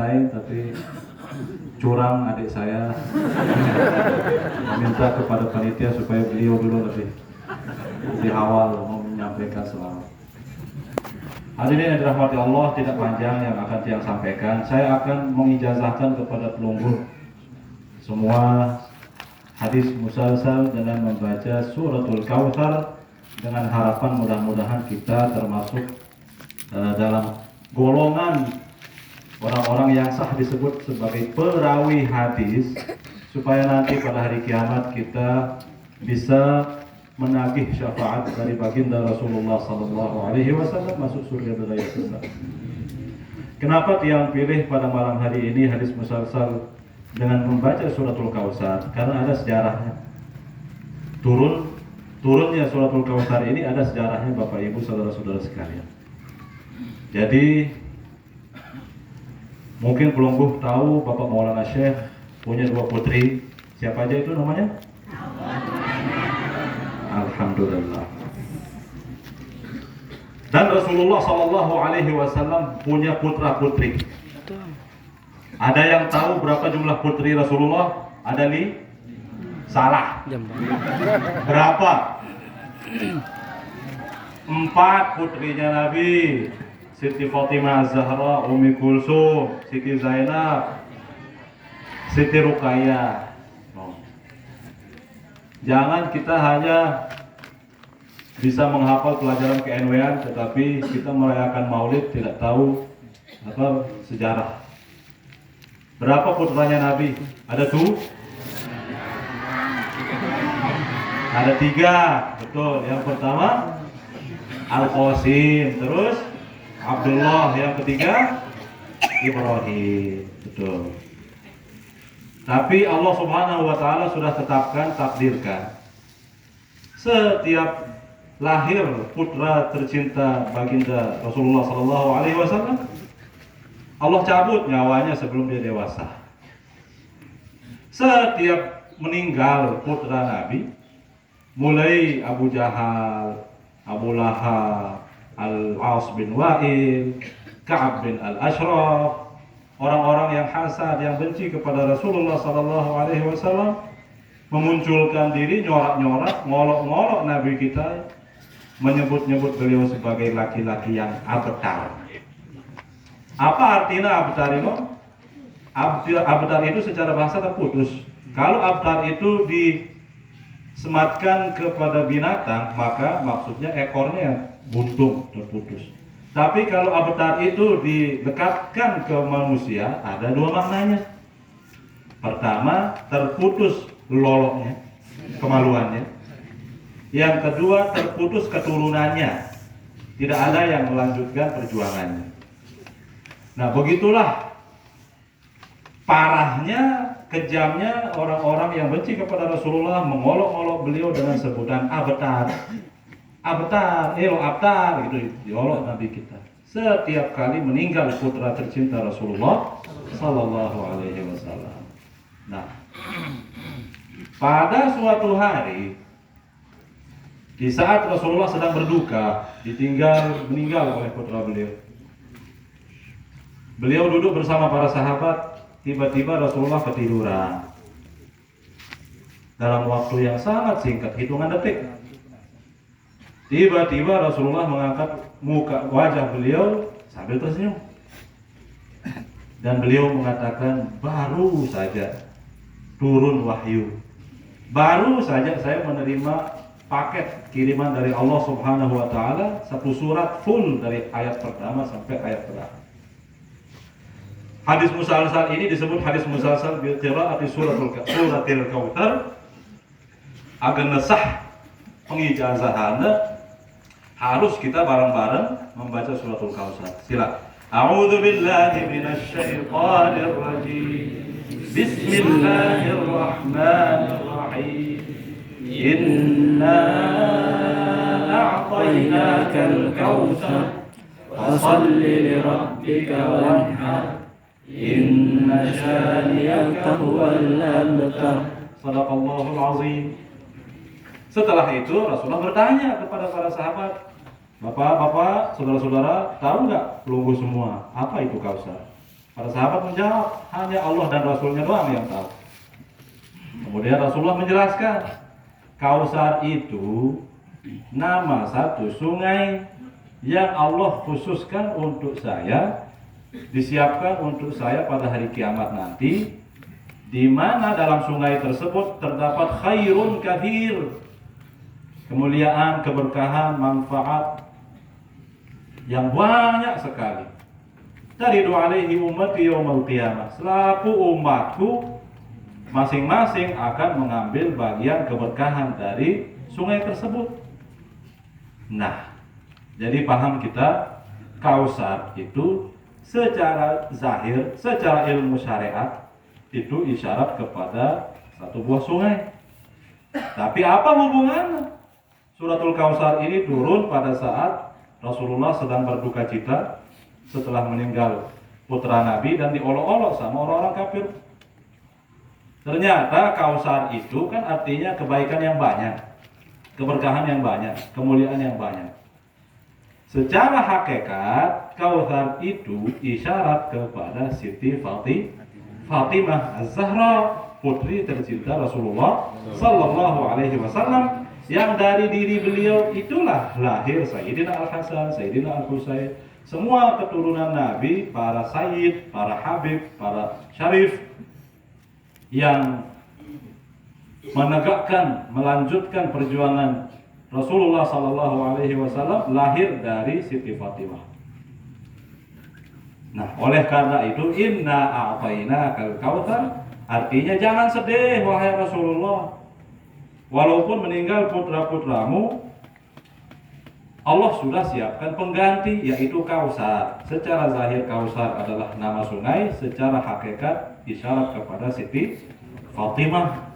selesai, tapi curang adik saya meminta kepada panitia supaya beliau dulu lebih awal mau menyampaikan selamat. Hadirin yang dirahmati Allah, tidak panjang yang akan saya sampaikan. Saya akan mengijazahkan kepada pelungguh semua hadis musalsal dengan membaca suratul Kautsar, dengan harapan mudah-mudahan kita termasuk dalam golongan orang-orang yang sah disebut sebagai perawi hadis, supaya nanti pada hari kiamat kita bisa menagih syafaat dari baginda Rasulullah SAW masuk surga berakhir. Kenapa tiang pilih pada malam hari ini hadis musalsal dengan membaca suratul Kautsar? Karena ada sejarahnya. Turunnya suratul Kautsar ini ada sejarahnya, Bapak Ibu saudara-saudara sekalian. Jadi mungkin pelungguh tahu Bapak Maulana Syekh punya 2 putri. Siapa aja itu namanya? Alhamdulillah. Dan Rasulullah SAW punya putra-putri. Ada yang tahu berapa jumlah putri Rasulullah? Ada nih? Salah. Berapa? 4 putrinya Nabi. Siti Fatimah Zahra, Ummi Kulsum, Siti Zainab, Siti Ruqayyah. Jangan kita hanya bisa menghafal pelajaran ke-NW-an, tetapi kita merayakan Maulid tidak tahu apa sejarah. Berapa putranya Nabi? Ada tuh? Ada 3, betul. Yang pertama Al-Qasim, terus Abdullah, yang ketiga Ibrahim, betul. Tapi Allah Subhanahu wa Ta'ala sudah tetapkan, takdirkan, setiap lahir putra tercinta baginda Rasulullah SAW, Allah cabut nyawanya sebelum dia dewasa. Setiap meninggal putra Nabi, mulai Abu Jahal, Abu Lahab, Al-As bin Wa'il, Ka'ab bin Al-Ashraf, orang-orang yang hasad, yang benci kepada Rasulullah SAW, memunculkan diri, nyorak-nyorak, ngolok-ngolok Nabi kita, menyebut-nyebut beliau sebagai laki-laki yang abtar. Apa artinya abtar itu? Abtar itu secara bahasa terputus. Kalau abtar itu disematkan kepada binatang, maka maksudnya ekornya buntung, terputus. Tapi kalau abtar itu didekatkan ke manusia, ada 2 maknanya. Pertama, terputus loloknya, kemaluannya. Yang kedua, terputus keturunannya. Tidak ada yang melanjutkan perjuangannya. Nah, begitulah parahnya, kejamnya orang-orang yang benci kepada Rasulullah, mengolok-olok beliau dengan sebutan abtar. Abtar, abtar, gitu, diolok Nabi kita. Setiap kali meninggal putra tercinta Rasulullah Sallallahu Alaihi Wasallam. Nah, pada suatu hari, di saat Rasulullah sedang berduka, meninggal oleh putra beliau. Beliau duduk bersama para sahabat, tiba-tiba Rasulullah ketiduran. Dalam waktu yang sangat singkat, hitungan detik. Tiba-tiba Rasulullah mengangkat wajah beliau sambil tersenyum. Dan beliau mengatakan, baru saja turun wahyu. Baru saja saya menerima paket kiriman dari Allah Subhanahu wa Ta'ala, 1 surat full dari ayat pertama sampai ayat terakhir. Hadis musalsal ini disebut hadis musalsal bil qiraati suratul Kautsar. Agar nesah pengijazahannya, harus kita bareng-bareng membaca suratul Kautsar. Silakan. A'udzu billahi minasy syaithanir rajim. Bismillahirrahmanirrahim. Inna a'tainakal kautsar fashalli li rabbika wanhar. Inna syaniyaka huwal abtar. Shadaqallahul azim. Setelah itu Rasulullah bertanya kepada para sahabat, Bapak-bapak, saudara-saudara, tahu nggak pelungguh semua apa itu Kautsar? Para sahabat menjawab, hanya Allah dan Rasulnya doang yang tahu. Kemudian Rasulullah menjelaskan, Kausar itu nama satu sungai yang Allah khususkan untuk saya, disiapkan untuk saya pada hari kiamat nanti, di mana dalam sungai tersebut terdapat khairun kathir, kemuliaan, keberkahan, manfaat yang banyak sekali. Taridu alaihi ummati yaumil qiyamah, selaku umatku masing-masing akan mengambil bagian keberkahan dari sungai tersebut. Nah, jadi paham kita, Kausar itu secara zahir, secara ilmu syariat itu isyarat kepada satu buah sungai. Tapi apa hubungannya? Suratul Kausar ini turun pada saat Rasulullah sedang berduka cita setelah meninggal putra Nabi dan diolok-olok sama orang-orang kafir. Ternyata Kausar itu kan artinya kebaikan yang banyak, keberkahan yang banyak, kemuliaan yang banyak. Secara hakikat Kausar itu isyarat kepada Siti Fatimah Az-Zahra, putri tercinta Rasulullah Sallallahu Alaihi Wasallam, yang dari diri beliau itulah lahir Sayyidina Al-Hasan, Sayyidina Al-Husain, semua keturunan Nabi, para Sayyid, para Habib, para Syarif yang menegakkan, melanjutkan perjuangan Rasulullah Sallallahu Alaihi Wasallam lahir dari Siti Fatimah. Nah, oleh karena itu, inna a'tayna kal kautsar, artinya jangan sedih wahai Rasulullah. Walaupun meninggal putra-putramu, Allah sudah siapkan pengganti, yaitu Kausar. Secara zahir Kausar adalah nama sungai, secara hakikat isyarat kepada Siti Fatimah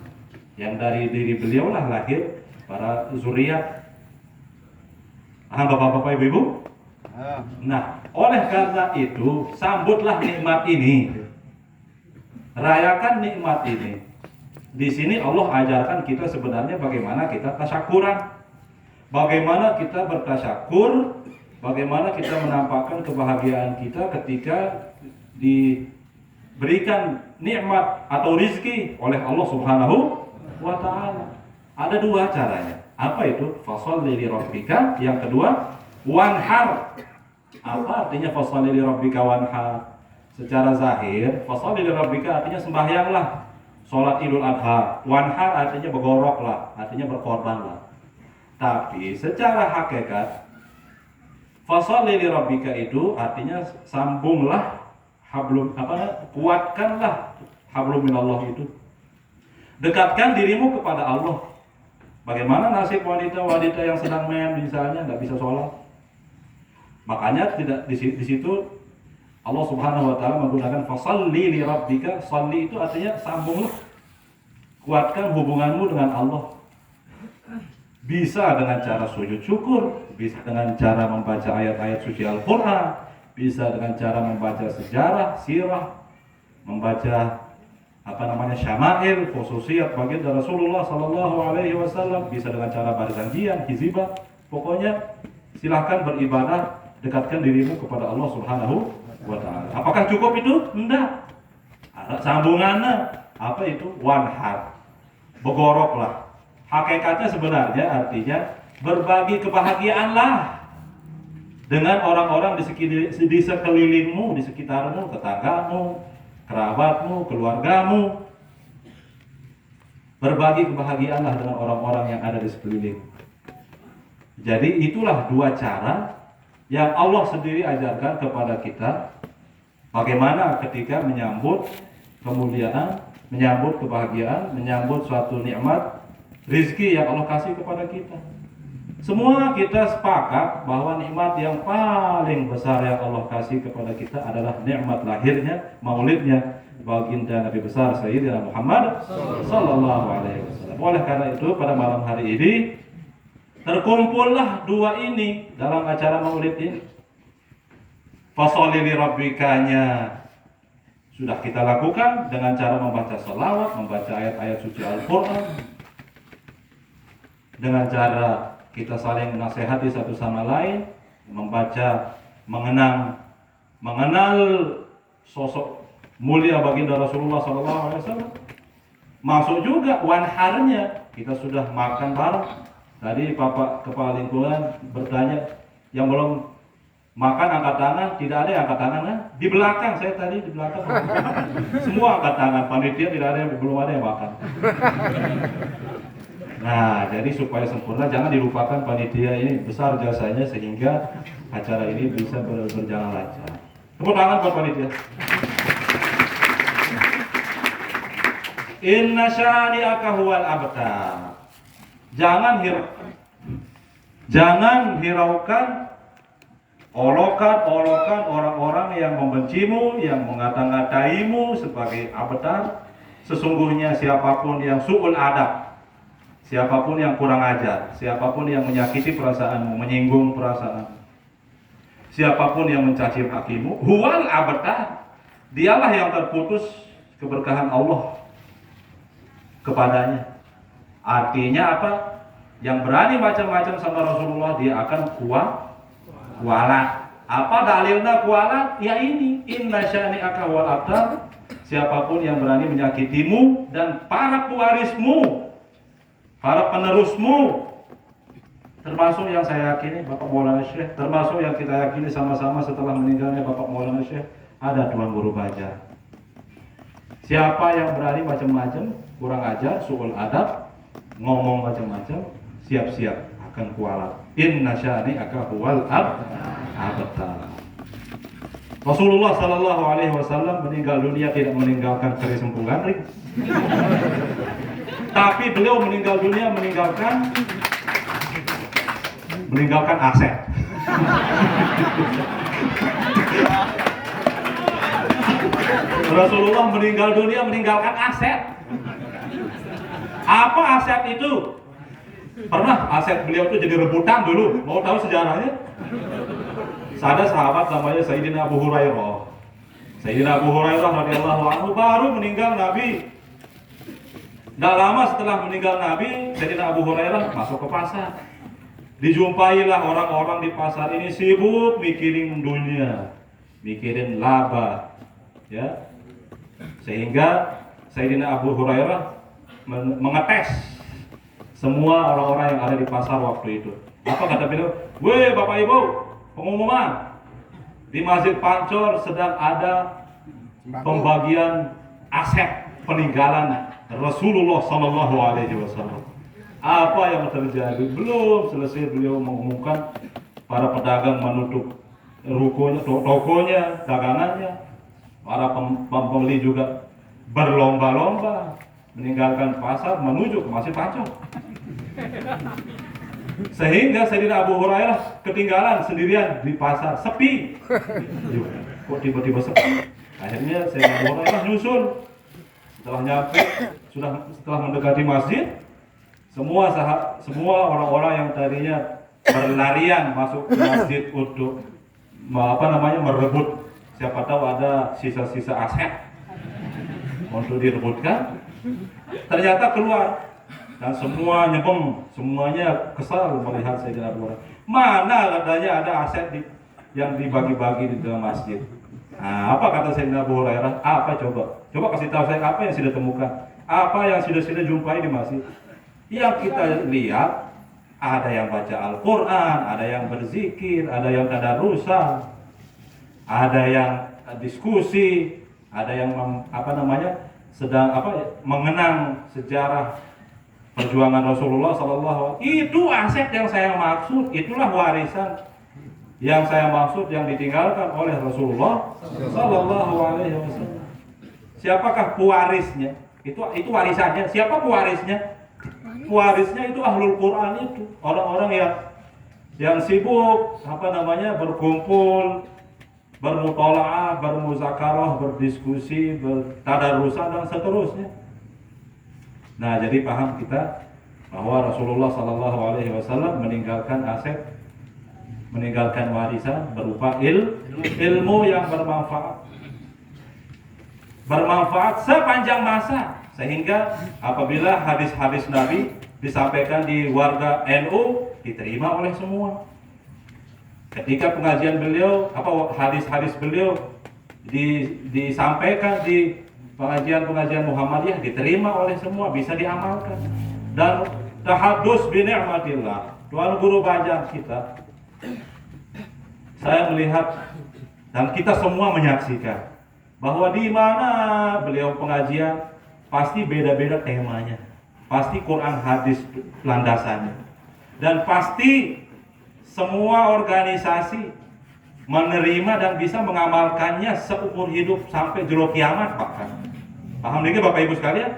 yang dari diri beliaulah lahir para zuriat. Bapak-bapak, ibu-ibu. Nah, oleh karena itu sambutlah nikmat ini, rayakan nikmat ini. Di sini Allah ajarkan kita sebenarnya bagaimana kita tasyakuran, bagaimana kita bertasyakur, bagaimana kita menampakkan kebahagiaan kita ketika diberikan nikmat atau rizki oleh Allah Subhanahu wa Ta'ala. Ada dua caranya. Apa itu? Fasholli li rabbika. Yang kedua, wanhar. Apa artinya fasholli li rabbika wanhar? Secara zahir, fasholli li rabbika artinya sembahyanglah, sholat Idul Adha. Wanhar artinya bergoroklah, artinya berkorbanlah. Tapi secara hakikat, fasholli li rabbika itu artinya sambunglah hablum, kuatkanlah hablum minallah itu. Dekatkan dirimu kepada Allah. Bagaimana nasib wanita-wanita yang sedang men misalnya nggak bisa sholat? Makanya tidak di situ Allah Subhanahu wa Ta'ala menggunakan fasholli li rabbika. Sholli itu artinya sambunglah, kuatkan hubunganmu dengan Allah. Bisa dengan cara sujud syukur, bisa dengan cara membaca ayat-ayat suci Al-Quran, bisa dengan cara membaca sejarah, sirah, membaca syama'il, khususiyat baginda Rasulullah Sallallahu Alaihi Wasallam, bisa dengan cara barzanjian, hizibah. Pokoknya silahkan beribadah, dekatkan dirimu kepada Allah Subhanahu wa Ta'ala. Apakah cukup itu? Enggak. Ada sambungannya. Apa itu? Wanhar. Begoroklah. Hakikatnya sebenarnya artinya berbagi kebahagiaanlah dengan orang-orang di sekelilingmu, di sekitarmu, tetanggamu, kerabatmu, keluargamu. Berbagi kebahagiaanlah dengan orang-orang yang ada di sekeliling. Jadi itulah dua cara yang Allah sendiri ajarkan kepada kita, bagaimana ketika menyambut kemuliaan, menyambut kebahagiaan, menyambut suatu nikmat rizki yang Allah kasih kepada kita. Semua kita sepakat bahwa nikmat yang paling besar yang Allah kasih kepada kita adalah nikmat lahirnya, maulidnya baginda Nabi besar Sayyidina Muhammad Sallallahu Alaihi Wasallam. Oleh karena itu pada malam hari ini terkumpullah dua ini dalam acara maulid ini. Fasholli li rabbikanya sudah kita lakukan dengan cara membaca selawat, membaca ayat-ayat suci Al-Quran, dengan cara kita saling menasehati satu sama lain, membaca, mengenal sosok mulia baginda Rasulullah SAW. Masuk juga wanharnya, kita sudah makan bareng. Tadi Bapak Kepala Lingkungan bertanya, yang belum makan angkat tangan, tidak ada yang angkat tangan kan? Di belakang, saya tadi di belakang. Semua angkat tangan, panitia tidak ada yang, belum ada yang makan. Nah, jadi supaya sempurna, jangan dilupakan panitia ini besar jasanya sehingga acara ini bisa berjalan lancar. Tepuk tangan buat panitia. Inna syani'aka huwal abtar. Jangan hiraukan olokan orang-orang yang membencimu, yang mengata-ngataimu sebagai abtar. Sesungguhnya siapapun yang su'ul adab, siapapun yang kurang ajar, siapapun yang menyakiti perasaanmu, menyinggung perasaan, siapapun yang mencaci makimu, huwal abtar, dialah yang terputus keberkahan Allah kepadanya. Artinya apa? Yang berani macam-macam sama Rasulullah, dia akan kualat. Apa dalilnya kualat? Ya ini, inna syani'aka wal abtar. Siapapun yang berani menyakitimu dan para pewarismu, para penerusmu, termasuk yang saya yakini Bapak Maulana Syekh, termasuk yang kita yakini sama-sama setelah meninggalnya Bapak Maulana Syekh, ada Tuan Guru Bajar. Siapa yang berani macam-macam, kurang ajar, su'ul adab, ngomong macam-macam, siap-siap akan kualat. Inna syani'aka huwal abtar. Rasulullah Sallallahu Alaihi Wasallam meninggal dunia tidak meninggalkan keris empung gandring, tapi beliau meninggal dunia meninggalkan aset. Rasulullah meninggal dunia meninggalkan aset. Apa aset itu? Pernah aset beliau itu jadi rebutan dulu. Mau tahu sejarahnya? Ada sahabat namanya Sayyidina Abu Hurairah. Sayyidina Abu Hurairah radhiyallahu anhu baru meninggal Nabi. Tidak lama setelah meninggal Nabi, Sayyidina Abu Hurairah masuk ke pasar. Dijumpailah orang-orang di pasar ini sibuk mikirin dunia, mikirin laba, ya. Sehingga Sayyidina Abu Hurairah mengetes semua orang-orang yang ada di pasar waktu itu. Apa kata beliau? Weh Bapak Ibu, pengumuman di Masjid Pancor sedang ada pembagian aset peninggalan Rasulullah Sallallahu Alaihi Wasallam. Apa yang terjadi? Belum selesai beliau mengumumkan, para pedagang menutup rukonya, tokonya, dagangannya. Para pembeli juga berlomba-lomba meninggalkan pasar menuju ke Masjid Pancor. Sehingga Sayyidina Abu Hurairah ketinggalan sendirian di pasar, sepi. Kok tiba-tiba sepi? Akhirnya Sayyidina Abu Hurairah nyusul. Setelah nyampe, setelah mendekati masjid, semua orang-orang yang tadinya berlarian masuk ke masjid untuk merebut, siapa tahu ada sisa-sisa aset untuk direbutkan, ternyata keluar. Dan semua nyebeng, semuanya kesal melihat Sayyidina Abu Hurairah. Mana adanya ada aset yang dibagi-bagi di dalam masjid. Nah, apa kata Sayyidina Abu Hurairah? Apa coba? Coba kasih tahu saya apa yang sudah temukan. Apa yang sudah jumpai di masjid. Yang kita lihat, ada yang baca Al-Quran, ada yang berzikir, ada yang tadarusan, ada yang diskusi, ada yang sedang mengenang sejarah perjuangan Rasulullah Sallallahu Alaihi Wasallam. Itu aset yang saya maksud, itulah warisan yang saya maksud yang ditinggalkan oleh Rasulullah Sallallahu Alaihi Wasallam. Siapakah pewarisnya? Itu warisannya. Siapa pewarisnya? Pewarisnya itu ahlul Quran, itu orang-orang yang sibuk berkumpul, bermutolaah, bermuzakarah, berdiskusi, bertadarusan dan seterusnya. Nah, jadi paham kita bahwa Rasulullah Sallallahu Alaihi Wasallam meninggalkan aset, meninggalkan warisan berupa ilmu yang bermanfaat sepanjang masa, sehingga apabila hadis-hadis Nabi disampaikan di warga NU diterima oleh semua. Ketika pengajian beliau, hadis-hadis beliau disampaikan di pengajian-pengajian Muhammadiyah, diterima oleh semua, bisa diamalkan. Dan tahadus bi ni'matillah, Tuan Guru Bajang kita, saya melihat dan kita semua menyaksikan bahwa di mana beliau pengajian pasti beda-beda temanya, pasti Quran hadis landasannya, dan pasti semua organisasi menerima dan bisa mengamalkannya seumur hidup sampai jero kiamat bahkan. Paham ini Bapak Ibu sekalian?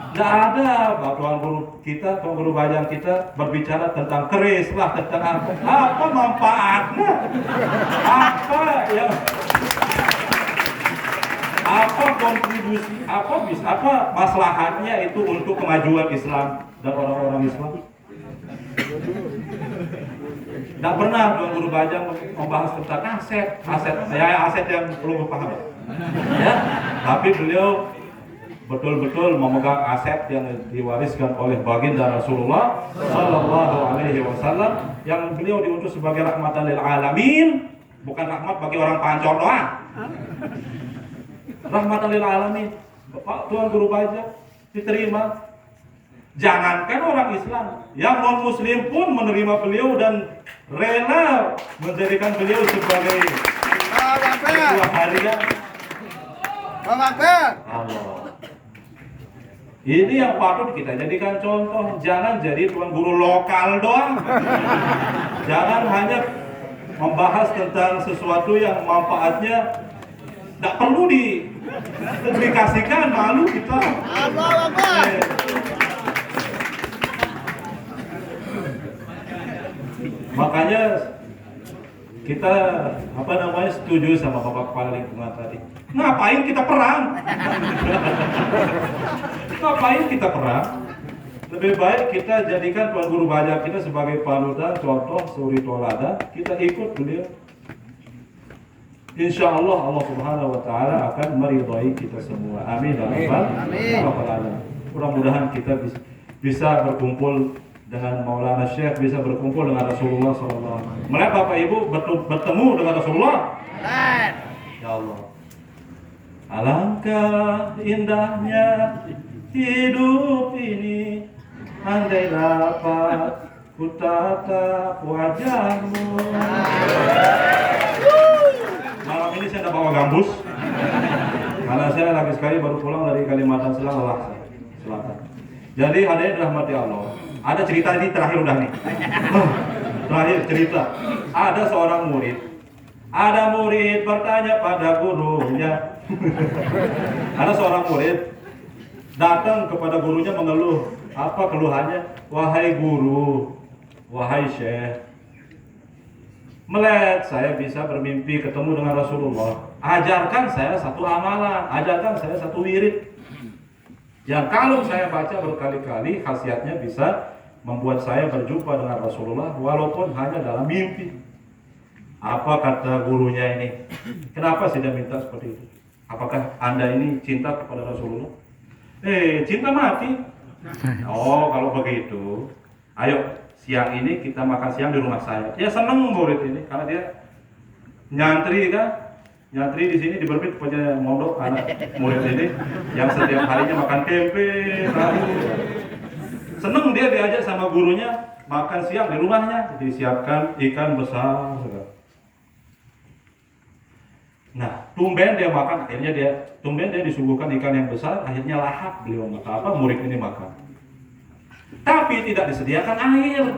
Tidak ada Tuan Guru kita, Tuan Guru Bajang kita berbicara tentang keris lah, tentang apa manfaatnya, apa kontribusi, apa maslahatnya itu untuk kemajuan Islam dan orang-orang Islam. Tidak pernah Tuan Guru Bajang membahas tentang aset yang perlu paham ya. Tapi beliau betul-betul memegang aset yang diwariskan oleh baginda Rasulullah Sallallahu Alaihi Wasallam, yang beliau diutus sebagai rahmatan lil alamin, bukan rahmat bagi orang pancor doang. Rahmatan lil alamin, Bapak Tuan Guru Bajang diterima. Jangankan orang Islam, yang non Muslim pun menerima beliau dan rela menjadikan beliau sebagai ketua harian. Allah. Ini yang patut kita jadikan contoh. Jangan jadi Tuan Guru lokal doang. Jangan hanya membahas tentang sesuatu yang manfaatnya tidak perlu dipublikasikan, malu kita. Makanya kita setuju sama Bapak Kepala Lingkungan tadi. Ngapain kita perang? Ngapain kita perang? Lebih baik kita jadikan Tuan Guru Bajang kita sebagai panutan, contoh, suri toladan. Kita ikut beliau. Insya Allah Allah Subhanahu Wa Taala akan meridhai kita semua. Amin ya rabbal alamin. Mudah-mudahan kita bisa berkumpul dengan Maulana Syekh, bisa berkumpul dengan Rasulullah SAW. Melihat Bapak Ibu bertemu dengan Rasulullah. Ya Allah, alangkah indahnya hidup ini, andai dapat ku tatap wajahmu. Malam ini saya tidak bawa gambus, karena saya lagi sekali baru pulang dari Kalimantan Selatan. Jadi hadirin rahmati Allah. Ada cerita ini terakhir udah nih. Terakhir cerita. Ada seorang murid. Ada murid bertanya pada gurunya. Ada seorang murid datang kepada gurunya mengeluh. Apa keluhannya? Wahai guru, wahai syekh, melek saya bisa bermimpi ketemu dengan Rasulullah. Ajarkan saya satu amalan, ajarkan saya satu wirid yang kalau saya baca berkali-kali khasiatnya bisa membuat saya berjumpa dengan Rasulullah walaupun hanya dalam mimpi. Apa kata gurunya ini? Kenapa sih dia minta seperti itu? Apakah Anda ini cinta kepada Rasulullah? Cinta mati. Oh, kalau begitu, ayo siang ini kita makan siang di rumah saya. Ya seneng murid ini karena dia nyantri kan. Nyantri di sini di Berbit punya mondok anak murid ini yang setiap harinya makan tempe, tahu. Seneng dia diajak sama gurunya makan siang di rumahnya, disiapkan ikan besar. Nah, tumben dia makan, akhirnya tumben dia disuguhkan ikan yang besar, akhirnya lahap beliau makan murid ini makan. Tapi tidak disediakan air.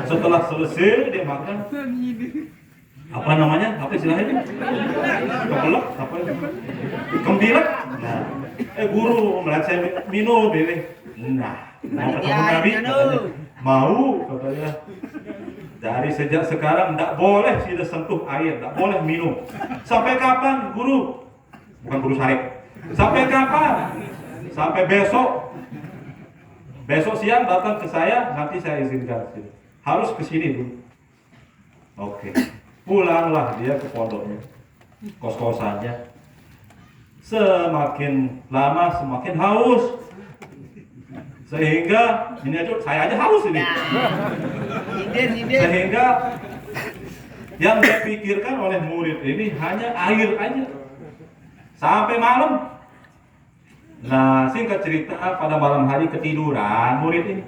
Setelah selesai dia makan. Apa namanya? Apa istilahnya? Kepelek? Apa itu? Kembilek? Nah, guru melihat saya minum ini. Nah, mau ketemu Nabi? Katanya. Mau, katanya. Dari sejak sekarang tidak boleh sudah sentuh air, tidak boleh minum. Sampai kapan, guru? Bukan guru syarif. Sampai kapan? Sampai besok. Besok siang datang ke saya, nanti saya izinkan. Harus ke sini dulu. Oke. Pulanglah dia ke pondoknya, kos-kosannya. Semakin lama semakin haus, sehingga ini aja saya aja haus ini. Sehingga Yang dipikirkan oleh murid ini hanya air aja. Sampai malam. Nah, singkat cerita, pada malam hari ketiduran murid ini.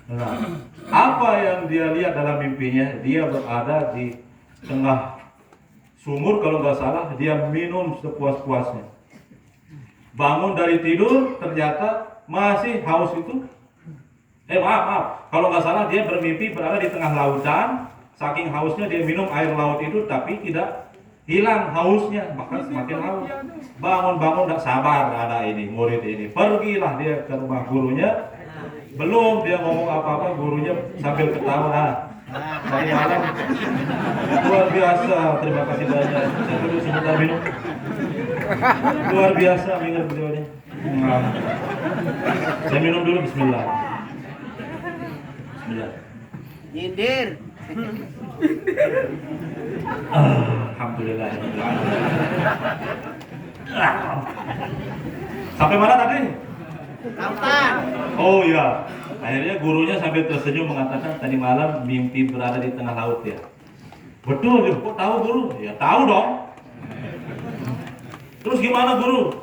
Nah, apa yang dia lihat dalam mimpinya? Dia berada di tengah sumur, kalau nggak salah, dia minum sepuas-puasnya. Bangun dari tidur, ternyata masih haus itu. Maaf, kalau nggak salah dia bermimpi berada di tengah lautan. Saking hausnya dia minum air laut itu, tapi tidak hilang hausnya, bahkan semakin haus. Bangun-bangun tidak sabar, ada ini murid ini. Pergilah dia ke rumah gurunya. Belum dia ngomong apa-apa, gurunya sambil ketawa. Tadi malam luar biasa, terima kasih banyak. Saya dulu sebentar minum. Luar biasa mengingat beliau ini. Saya minum dulu, bismillah. Bismillah. Nyindir. Alhamdulillah. Sampai mana tadi? Lautan. Oh iya. Akhirnya gurunya sambil tersenyum mengatakan tadi malam mimpi berada di tengah laut ya. Betul, kok tahu guru? Ya tahu dong. Terus gimana guru?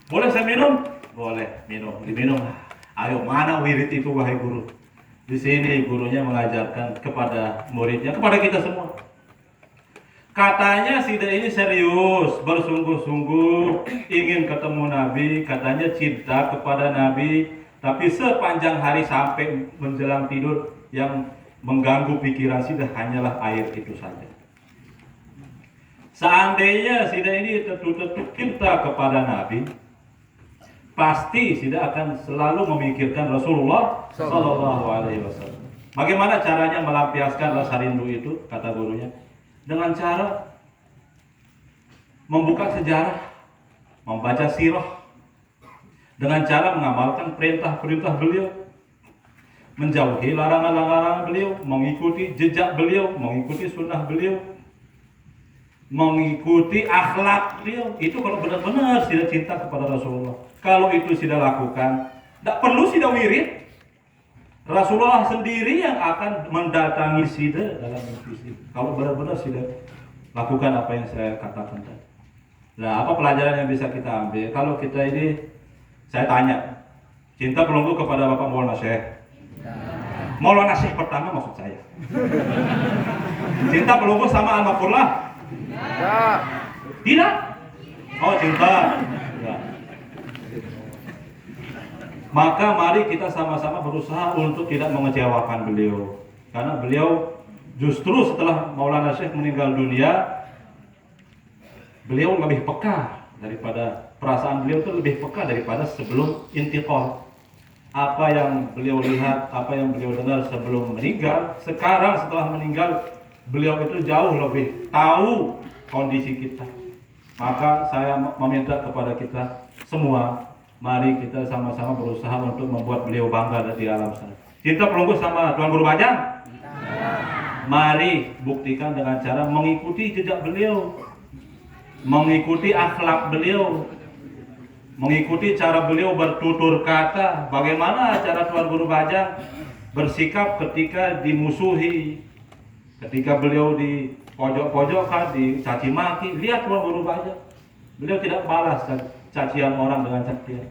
Boleh saya minum? Boleh, minum. Diminum. Ayo, mana wirid itu wahai guru? Di sini gurunya mengajarkan kepada muridnya, kepada kita semua. Katanya si D ini serius, bersungguh-sungguh ingin ketemu Nabi, katanya cinta kepada Nabi, tapi sepanjang hari sampai menjelang tidur yang mengganggu pikiran si D hanyalah air itu saja. Seandainya si D ini tetap cinta kepada Nabi, pasti si D akan selalu memikirkan Rasulullah Sallallahu Alaihi Wasallam. Bagaimana caranya melampiaskan rasa rindu itu? Kata gurunya, dengan cara membuka sejarah, membaca sirah, dengan cara mengamalkan perintah-perintah beliau, menjauhi larangan-larangan beliau, mengikuti jejak beliau, mengikuti sunnah beliau, mengikuti akhlak beliau. Itu kalau benar-benar sudah cinta kepada Rasulullah. Kalau itu sudah lakukan, tidak perlu sudah wirid. Rasulullah sendiri yang akan mendatangi Sida dalam mimpi. Kalau benar-benar sudah lakukan apa yang saya katakan tadi. Nah, apa pelajaran yang bisa kita ambil? Kalau kita ini, saya tanya, cinta pelunggu kepada Bapak Maulana Syekh. Maulana Syekh pertama maksud saya. Cinta pelunggu sama Al-Mafurlah? Tidak. Oh, cinta. Ya. Maka mari kita sama-sama berusaha untuk tidak mengecewakan beliau. Karena beliau justru setelah Maulana Syekh meninggal dunia, beliau lebih peka daripada perasaan beliau itu lebih peka daripada sebelum intiqal. Apa yang beliau lihat, apa yang beliau dengar sebelum meninggal, sekarang setelah meninggal beliau itu jauh lebih tahu kondisi kita. Maka saya meminta kepada kita semua, mari kita sama-sama berusaha untuk membuat beliau bangga di alam sana. Cinta pelunggu sama Tuan Guru Bajang? Mari buktikan dengan cara mengikuti jejak beliau, mengikuti akhlak beliau, mengikuti cara beliau bertutur kata. Bagaimana cara Tuan Guru Bajang bersikap ketika dimusuhi, ketika beliau di pojok-pojokan, dicaci maki. Lihat Tuan Guru Bajang, beliau tidak balas cacian orang dengan cacian.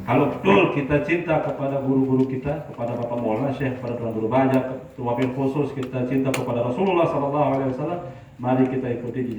Kalau betul kita cinta kepada guru-guru kita, kepada Bapak Maulana Syekh, kepada Tuan Guru Bajang, wabil khusus kita cinta kepada Rasulullah SAW, mari kita ikuti jejak